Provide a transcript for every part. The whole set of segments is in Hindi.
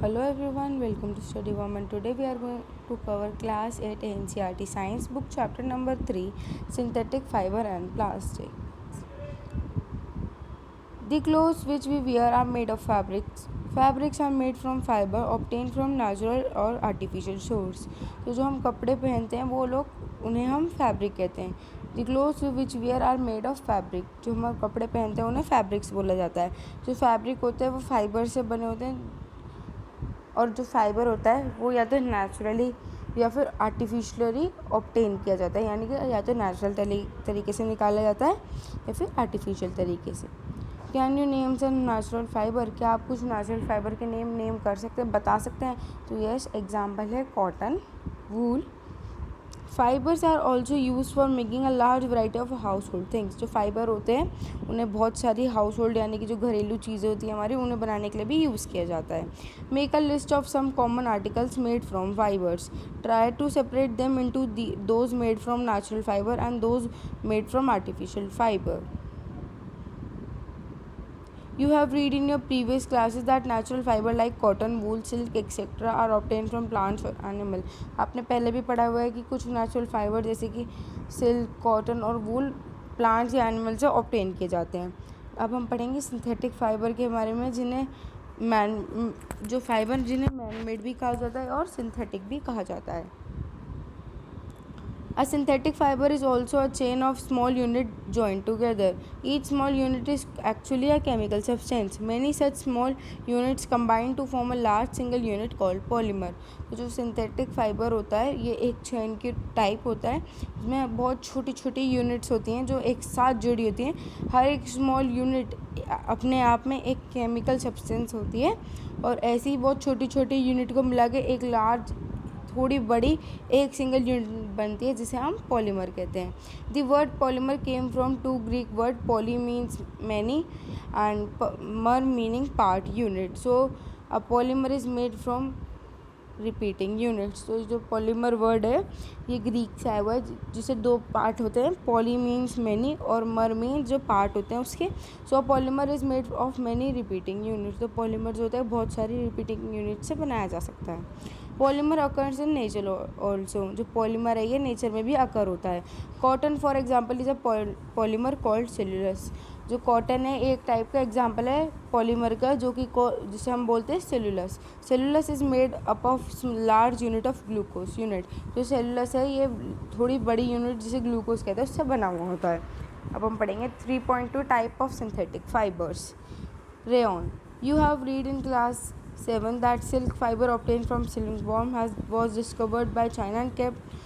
Hello everyone, welcome to Study Woman. Today we are going to cover class 8 NCERT Science book chapter number 3 Synthetic Fiber and Plastic. The clothes which we wear are made of fabrics. Fabrics are made from fiber obtained from natural और artificial source. तो जो हम कपड़े पहनते हैं वो लोग उन्हें हम फैब्रिक कहते हैं. The clothes which we wear are made of fabric. जो हम कपड़े पहनते हैं उन्हें फैब्रिक्स बोला जाता है. जो फैब्रिक होते हैं वो फाइबर से बने होते हैं और जो फाइबर होता है वो या तो नेचुरली या फिर आर्टिफिशियली ऑब्टेन किया जाता है, यानी कि या तो नेचुरल तरीके से निकाला जाता है या फिर आर्टिफिशियल तरीके से. Can you name some natural fibre? क्या आप कुछ नेचुरल फाइबर के नेम कर सकते हैं, बता सकते हैं? तो यस, एग्जाम्पल है cotton, wool. Fibres are also use for making a large variety of household things. जो फाइबर होते हैं उन्हें बहुत सारी हाउस होल्ड यानी कि जो घरेलू चीज़ें होती हैं हमारी उन्हें बनाने के लिए भी यूज़ किया जाता है. Make a list of some common articles made from fibres. Try to separate them into those made from natural fibre and those made from artificial fibre. You have read in your previous classes that natural fiber like cotton, wool, silk, etc. are obtained from plants or animal. आपने पहले भी पढ़ा हुआ है कि कुछ नेचुरल फाइबर जैसे कि सिल्क, कॉटन और वूल प्लांट्स या एनिमल से ऑब्टेन किए जाते हैं. अब हम पढ़ेंगे सिंथेटिक फाइबर के बारे में, जिन्हें मैन मेड भी कहा जाता है और सिंथेटिक भी कहा जाता है. A synthetic fiber is also a chain of small units joined together. Each small unit is actually a chemical substance. Many such small units combine to form a large single unit called polymer. तो जो सिंथेटिक फाइबर होता है ये एक चेन की टाइप होता है, इसमें बहुत छोटी छोटी यूनिट्स होती हैं जो एक साथ जुड़ी होती हैं. हर एक स्मॉल यूनिट अपने आप में एक केमिकल सब्सटेंस होती है और ऐसी बहुत छोटी छोटी यूनिट को मिला के एक लार्ज थोड़ी बड़ी एक सिंगल यूनिट बनती है जिसे हम पॉलीमर कहते हैं. The word polymer came from two Greek word. Poly means many and mer meaning part unit. So a polymer is made from repeating units. तो जो पॉलीमर वर्ड है ये ग्रीक से आया हुआ है जिसे दो पार्ट होते हैं. पॉली मीन्स मैनी और मर मीन्स जो पार्ट होते हैं उसके. So polymer is made of many repeating units. तो पॉलीमर जो होता है बहुत सारी रिपीटिंग यूनिट से बनाया जा सकता है. Polymer occurs in nature also. जो पॉलीमर है ये नेचर में भी अकर होता है. Cotton for example is a polymer called cellulose. जो कॉटन है एक टाइप का एग्जाम्पल है पॉलीमर का जो कि जिसे हम बोलते हैं cellulose. Cellulose is made up of large unit of glucose unit. जो सेल्यूलस है ये थोड़ी बड़ी यूनिट जिसे ग्लूकोज कहते हैं उससे बना हुआ होता है. अब हम पढ़ेंगे 3.2 type of synthetic fibres. Rayon. You have read in class 7 that silk fiber obtained from silkworm was discovered by China and kept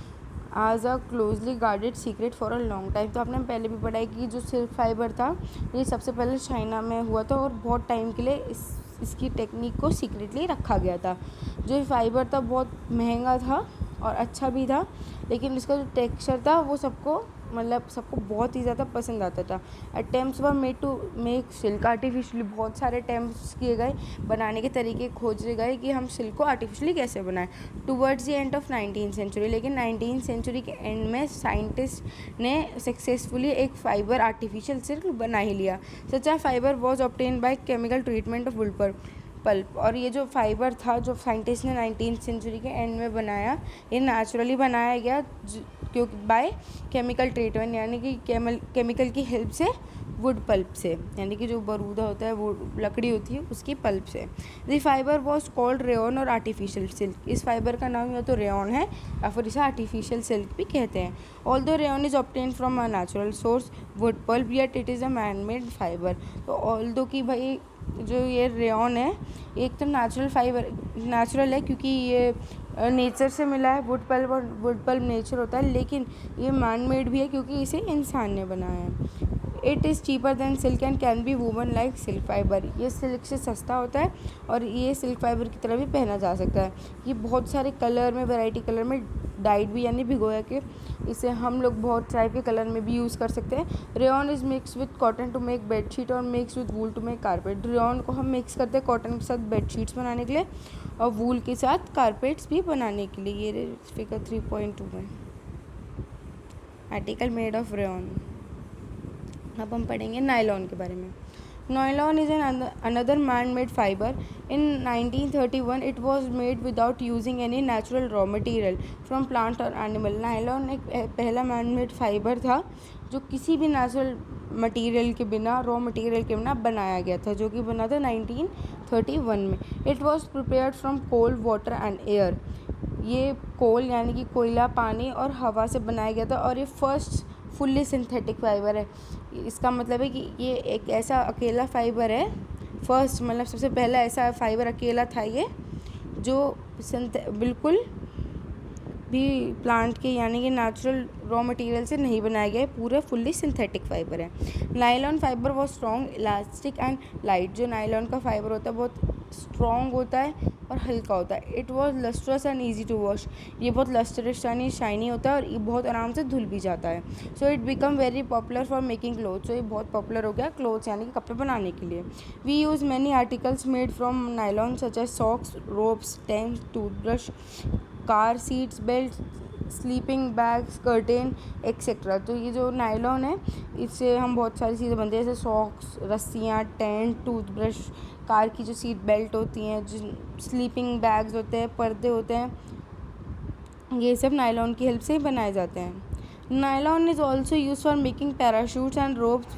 as a closely guarded secret for a long time. तो आपने पहले भी पढ़ा है कि जो सिल्क फाइबर था ये सबसे पहले चाइना में हुआ था और बहुत टाइम के लिए इसकी टेक्निक को सीक्रेटली रखा गया था. जो फाइबर था बहुत महंगा था और अच्छा भी था, लेकिन इसका जो टेक्सचर था वो सबको बहुत ही ज़्यादा पसंद आता था. Attempts were made to make silk artificially. बहुत सारे अटैम्प्ट्स किए गए, बनाने के तरीके खोजे गए कि हम सिल्क को आर्टिफिशियली कैसे बनाएं. Towards the end of 19th century, लेकिन 19th सेंचुरी के एंड में साइंटिस्ट ने सक्सेसफुली एक फाइबर आर्टिफिशियल सिल्क बना ही लिया. Such a fibre was obtain by chemical treatment of wood pulp. और ये जो फाइबर था जो साइंटिस्ट ने 19th सेंचुरी के एंड में बनाया, ये नेचुरली बनाया गया क्योंकि बाय केमिकल ट्रीटमेंट यानी कि केमिकल की हेल्प से वुड पल्प से, यानी कि जो बरूदा होता है वो लकड़ी होती है उसकी पल्प से. The fibre was called rayon और आर्टिफिशियल सिल्क. इस फाइबर का नाम या तो रेयॉन है या फिर इसे आर्टिफिशियल सिल्क भी कहते हैं. Although rayon is obtain from a natural source wood pulp yet it is a man made fibre. तो ऑल्दो कि भाई जो ये रेयॉन है एक तो नेचुरल है क्योंकि ये नेचर से मिला है वुड पल्प, और वुड पल्प नेचर होता है, लेकिन ये मैन मेड भी है क्योंकि इसे इंसान ने बनाया है. It is cheaper then silk and can be woven like silk fibre. ये सिल्क से सस्ता होता है और ये सिल्क फाइबर की तरह भी पहना जा सकता है. ये बहुत सारे कलर में, वैरायटी कलर में डाइड भी यानी भिगोया कि इसे हम लोग बहुत टाइप के कलर में भी यूज़ कर सकते हैं. Rayon is mix with cotton to make bedsheet और mix with wool to make carpet. Rayon को हम मिक्स करते हैं कॉटन के साथ बेडशीट्स बनाने के लिए और वूल के साथ कारपेट्स भी बनाने के लिए. ये फिगर 3.2 में आर्टिकल मेड ऑफ रेयॉन. अब हम पढ़ेंगे नायलॉन के बारे में. Nylon is another man-made fiber. In 1931, it was made without using any natural raw material from plant or animal. Nylon एक पहला man-made fiber था जो किसी भी नेचुरल मटेरियल के बिना, रॉ मटेरियल के बिना बनाया गया था, जो कि बना था 1931 में. It was prepared from coal, water and air. ये कोल यानी कि कोयला, पानी और हवा से बनाया गया था और ये फर्स्ट फुल्ली सिंथेटिक फाइबर है. इसका मतलब है कि ये एक ऐसा अकेला फाइबर है, फर्स्ट मतलब सबसे पहला ऐसा फाइबर अकेला था ये जो बिल्कुल भी प्लांट के यानी कि नेचुरल रॉ मटेरियल से नहीं बनाया गया है, पूरा फुल्ली सिंथेटिक फाइबर है. नायलॉन फाइबर बहुत स्ट्रॉन्ग, इलास्टिक एंड लाइट. जो नायलॉन का फाइबर होता है बहुत स्ट्रॉन्ग होता है और हल्का होता है. It was lustrous and easy to wash. ये बहुत लस्ट्रस यानी शाइनी होता है और ये बहुत आराम से धुल भी जाता है. So it become very popular for making clothes. सो ये बहुत पॉपुलर हो गया क्लोथ्स यानी कि कपड़े बनाने के लिए. We use many articles made from nylon such as socks, ropes, tents, toothbrush, car seats, belt, sleeping bags, curtain etcetera. तो ये जो नायलॉन है इससे हम बहुत सारी चीज़ें बनती हैं, जैसे सॉक्स, रस्सियाँ, टेंट, टूथब्रश, कार की जो सीट बेल्ट होती हैं, जो स्लीपिंग बैग्स होते हैं, पर्दे होते हैं, ये सब नायलॉन की हेल्प से ही बनाए जाते हैं. Nylon is also use for making parachutes and ropes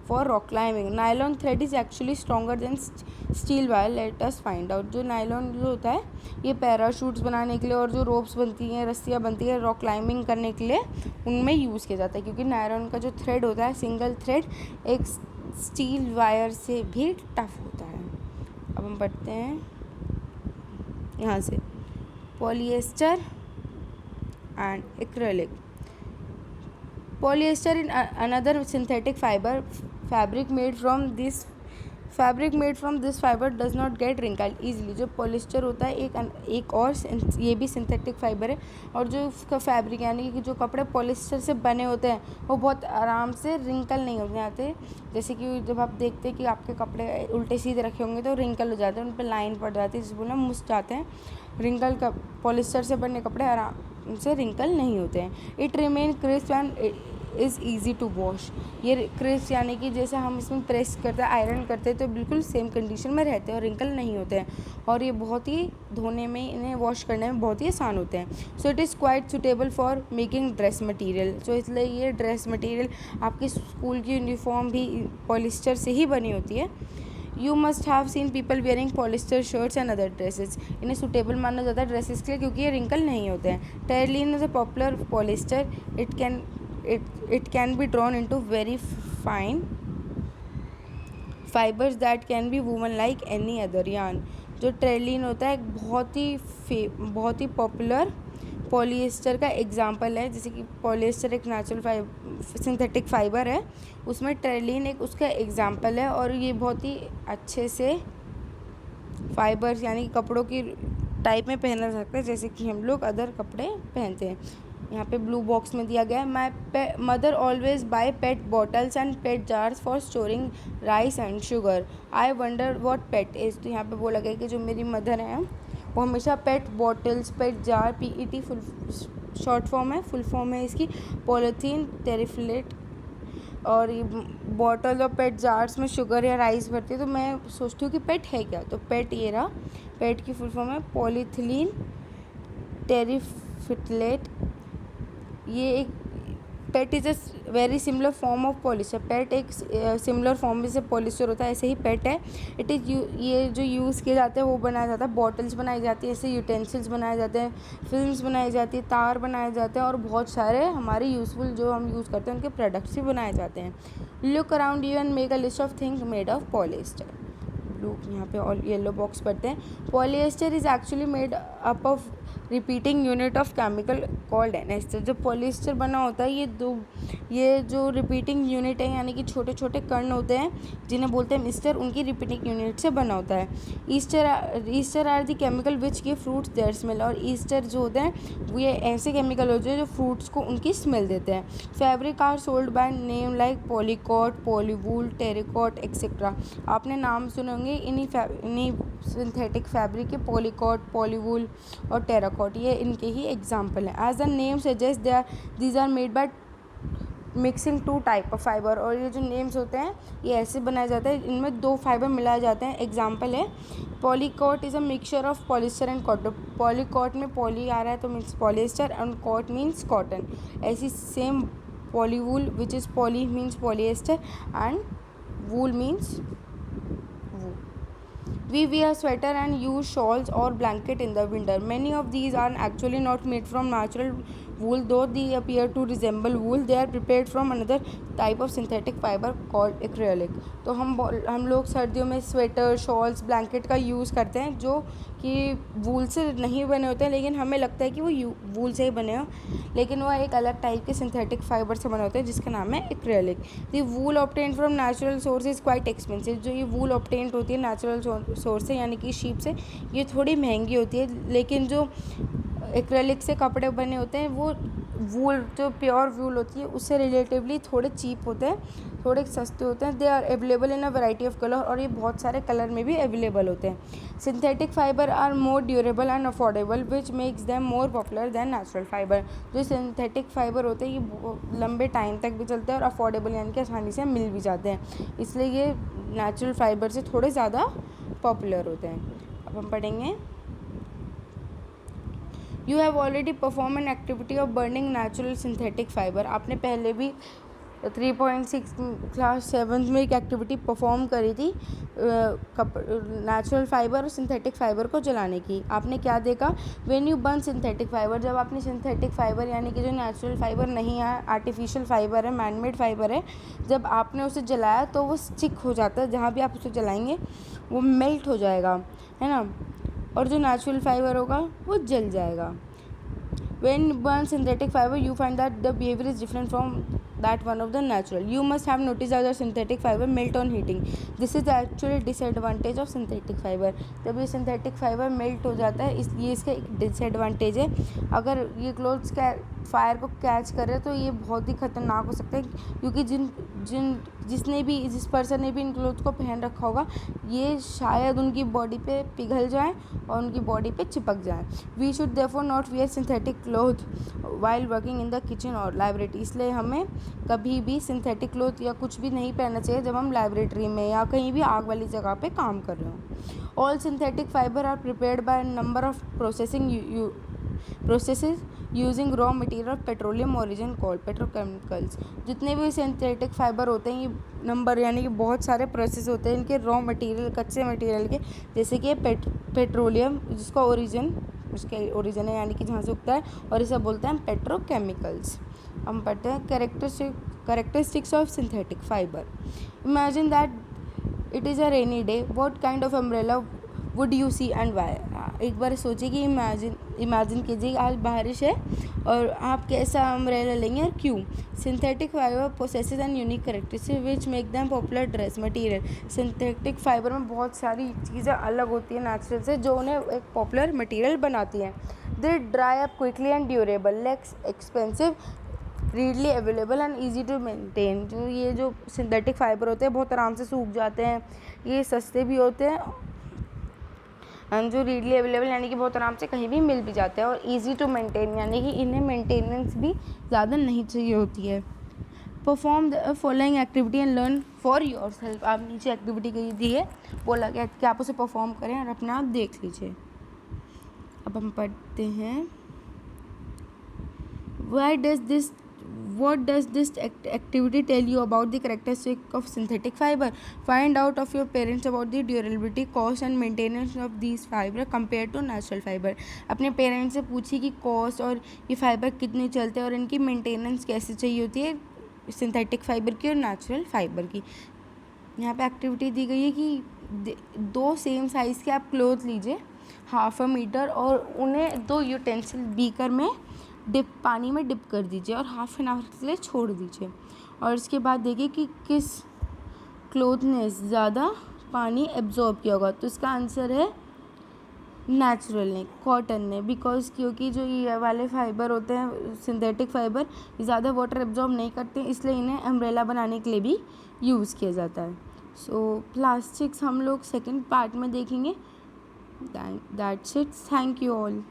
for rock climbing. Nylon thread is actually stronger than steel wire. Let us find out. जो नायलॉन जो होता है ये पैराशूट्स बनाने के लिए और जो रोप्स बनती हैं, रस्सियाँ बनती हैं रॉक क्लाइंबिंग करने के लिए, उनमें यूज़ किया जाता है, क्योंकि नायलॉन का जो थ्रेड होता है, सिंगल थ्रेड, एक स्टील वायर से भी टफ होता है. अब हम पढ़ते हैं यहाँ से. Polyester and acrylic. Polyester is another synthetic fabric made from this fiber does not get wrinkled easily. जो पॉलिस्टर होता है एक और ये भी सिंथेटिक फाइबर है, और जो उसका फैब्रिक यानी कि जो कपड़े पॉलिस्टर से बने होते हैं वो बहुत आराम से रिंकल नहीं होते आते. जैसे कि जब आप देखते हैं कि आपके कपड़े उल्टे सीधे रखे होंगे तो रिंकल हो जाते हैं, उन पर लाइन पड़ जाती है, जिस बोलना मुस जाते हैं. रिंकल का पॉलिस्टर से बने कपड़े आराम से रिंकल नहीं होते हैं. It remain crisp and is easy to wash. ये क्रिस्प यानी कि जैसे हम इसमें प्रेस करते हैं, आयरन करते हैं तो बिल्कुल सेम कंडीशन में रहते हैं और रिंकल नहीं होते हैं, और ये बहुत ही धोने में, इन्हें वॉश करने में बहुत ही आसान होते हैं. So it is quite suitable for making dress material. सो इसलिए ये ड्रेस मटेरियल, आपकी स्कूल की यूनिफॉर्म भी पॉलिस्टर से ही बनी होती है. You must have seen people wearing polyester shirts and other dresses. इन्हें सूटेबल माना जाता है ड्रेसेस के लिए क्योंकि ये रिंकल नहीं होते हैं. Terylene is a popular polyester. It can be drawn into very fine fibers that can be woven like any other yarn. जो ट्रेलिन होता है एक बहुत ही पॉपुलर पॉलिएस्टर का एग्जाम्पल है. जैसे कि पॉलिएस्टर एक नेचुरल सिंथेटिक फाइबर है, उसमें ट्रेलिन एक उसका एग्जाम्पल है, और ये बहुत ही अच्छे से फाइबर्स यानी कि कपड़ों की टाइप में पहना जा सकता है, जैसे कि हम लोग अदर कपड़े पहनते हैं. यहाँ पे ब्लू बॉक्स में दिया गया है. My mother always buy PET bottles and PET jars for storing rice and sugar. I wonder what PET is. तो यहाँ पे बोला गया कि जो मेरी मदर हैं वो हमेशा PET bottles, PET jar, PET full short form है, फुल फॉर्म है इसकी पॉलीथीन टेरिफ्लेट, और ये बॉटल और पेट जार्स में शुगर या राइस भरती है. तो मैं सोचती हूँ कि पेट है क्या, तो पेट ये रहा. पेट की फुल फॉर्म है पॉलीथिलीन टेरिफ्लेट. ये एक PET is a very similar form of polyester. PET एक सिमिलर फॉर्म में से पॉलिस्टर होता है, ऐसे ही पेट है. इट इज़ ये जो यूज़ किए जाते हैं वो बनाया जाता है, बॉटल्स बनाई जाती है, ऐसे यूटेंसिल्स बनाए जाते हैं, फिल्म्स बनाई जाती है, तार बनाए जाते हैं, और बहुत सारे हमारे यूज़फुल जो हम यूज़ करते हैं उनके प्रोडक्ट्स भी बनाए जाते हैं. Look around you and make a list of things made of polyester. लोग यहाँ पे ऑल येलो बॉक्स पढ़ते हैं. Polyester is actually made up of repeating unit of chemical called an ester. जो पॉलिएस्टर बना होता है ये जो रिपीटिंग यूनिट है यानी कि छोटे छोटे कण होते हैं जिन्हें बोलते हैं ईस्टर, उनकी रिपीटिंग यूनिट से बना होता है. Esters are the chemical which give fruits their smell. और ईस्टर जो होते हैं वो ये ऐसे केमिकल होते हैं जो फ्रूट्स को उनकी स्मेल देते हैं. Fabric are sold by name like Polycot, Polywool, Terrycot etcetera. आपने नाम सुने होंगे इन्हीं सिंथेटिक फैब्रिक के, पॉलीकॉट, पॉलीवूल और टेराकॉट, ये इनके ही एग्जाम्पल हैं. As the name suggest these are made by mixing two type of fibre, और ये जो नेम्स होते हैं ये ऐसे बनाए जाते हैं, इनमें दो फाइबर मिलाए जाते हैं। एग्जाम्पल है Polycot is a mixture of polyester and cotton. Polycot में पॉली आ रहा है तो means polyester and cot means cotton. ऐसी same Polywool which is poly means polyester and wool means wool. We wear sweater and use shawls or blanket in the winter. Many of these are actually not made from natural wool, though they appear to resemble wool. They are prepared from another type of synthetic fiber called acrylic. तो हम लोग सर्दियों में स्वेटर, शॉल्स, ब्लैंकेट का यूज़ करते हैं जो कि वूल से नहीं बने होते हैं, लेकिन हमें लगता है कि वो वूल से ही बने हो, लेकिन वह एक अलग टाइप के सिंथेटिक फाइबर से बने होते हैं जिसका नाम है acrylic. The wool obtained from natural source is quite expensive. जो ये वूल ऑब्टेन्ड होती है नेचुरल सोर्स से यानी कि शीप से, ये थोड़ी महंगी होती है, लेकिन जो एक्रेलिक से कपड़े बने होते हैं वो वूल जो प्योर वूल होती है उससे रिलेटिवली थोड़े चीप होते हैं, थोड़े सस्ते होते हैं। They are available in a variety of colour, और ये बहुत सारे कलर में भी अवेलेबल होते हैं। Synthetic fibre are more durable and affordable which makes them more popular than natural fibre. जो सिंथेटिक फाइबर होते हैं ये लंबे टाइम तक भी चलते हैं और अफोर्डेबल यानी कि आसानी से मिल भी जाते हैं, इसलिए ये नेचुरल फाइबर से थोड़े ज़्यादा पॉपुलर होते हैं। अब हम पढ़ेंगे you have already perform an activity of burning natural synthetic fibre. आपने पहले भी 3.6 क्लास 7 में एक एक्टिविटी परफॉर्म करी थी नेचुरल फाइबर और सिंथेटिक फाइबर को जलाने की। आपने क्या देखा, when you burn synthetic fibre, जब आपने सिंथेटिक फाइबर यानी कि जो नेचुरल फाइबर नहीं है, आर्टिफिशियल फाइबर है, मैनमेड फाइबर है, जब आपने उसे जलाया तो वो स्टिक हो जाता है, जहाँ भी आप उसे जलाएंगे वो मेल्ट हो जाएगा, है ना, और जो नेचुरल फाइबर होगा वो जल जाएगा। When you burn synthetic fiber, you find that the behavior is different from that one of the natural. You must have noticed that the synthetic fiber melt on heating. This is the actual disadvantage of synthetic fiber. जब ये synthetic fiber melt हो जाता है इसलिए इसका एक disadvantage है। अगर ये क्लोथ्स का फायर को कैच करे तो ये बहुत ही ख़तरनाक हो सकता है, क्योंकि जिस पर्सन ने भी इन क्लोथ को पहन रखा होगा ये शायद उनकी बॉडी पे पिघल जाए और उनकी बॉडी पे चिपक जाए। We should therefore not wear synthetic cloth while working in the kitchen और लाइब्रेरी। इसलिए हमें कभी भी सिंथेटिक क्लोथ या कुछ भी नहीं पहनना चाहिए जब हम लाइब्रेरी में या कहीं भी आग वाली जगह पे काम कर रहे हो। All synthetic fibre are prepared by number of processes using raw material of petroleum origin called petrochemicals. जितने भी सिंथेटिक फाइबर होते हैं ये नंबर यानी कि बहुत सारे प्रोसेस होते हैं इनके रॉ मटेरियल, कच्चे मटेरियल के, जैसे कि पेट्रोलियम जिसका ओरिजिन है यानी कि जहाँ से उगता है, और इसे बोलते हैं पेट्रोकेमिकल्स। हम पढ़ते हैं characteristics of synthetic fibre. Imagine that it is a rainy day, what kind of umbrella would you see and why. एक बार सोचिए कि इमेजिन कीजिए आज बारिश है और आप कैसा अम्ब्रेला लेंगे और क्यों। Synthetic fibre possesses and unique characteristics which make them popular dress material. Synthetic fibre में बहुत सारी चीज़ें अलग होती हैं नेचुरल से जो उन्हें एक पॉपुलर मटेरियल बनाती हैं। They dry up quickly and durable, less expensive, readily available and easy to maintain. जो सिंथेटिक फाइबर होते हैं बहुत आराम से सूख जाते हैं, ये सस्ते भी होते हैं एंड जो रीडली अवेलेबल यानी कि बहुत आराम से कहीं भी मिल भी जाते हैं, और ईजी टू मेंटेन यानी कि इन्हें मेंटेनेंस भी ज़्यादा नहीं चाहिए होती है। Perform the following activity and learn for your self. आप नीचे एक्टिविटी दी है, बोला गया कि आप उसे परफॉर्म करें और अपने आप देख लीजिए। अब हम पढ़ते हैं What does this activity tell you about the characteristic of synthetic fiber? Find out of your parents about the durability, cost and maintenance of these fiber compared to natural fiber. अपने पेरेंट्स से पूछिए कि कॉस्ट और ये फाइबर कितने चलते हैं और इनकी मेंटेनेंस कैसे चाहिए होती है सिंथेटिक फाइबर की और नेचुरल फाइबर की। यहाँ पे एक्टिविटी दी गई है कि 2 सेम साइज़ के आप क्लोथ लीजिए 1/2 मीटर और उन्हें 2 यूटेंसिल बीकर में पानी में डिप कर दीजिए और 1/2 आवर के लिए छोड़ दीजिए, और इसके बाद देखिए कि किस क्लोथ ने ज़्यादा पानी एब्जॉर्ब किया होगा। तो इसका आंसर है नेचुरल ने, कॉटन ने, बिकॉज क्योंकि जो ये वाले फाइबर होते हैं सिंथेटिक फाइबर ये ज़्यादा वाटर एब्जॉर्ब नहीं करते, इसलिए इन्हें अम्ब्रेला बनाने के लिए भी यूज़ किया जाता है। सो प्लास्टिक्स हम लोग सेकेंड पार्ट में देखेंगे। That's it, thank you all.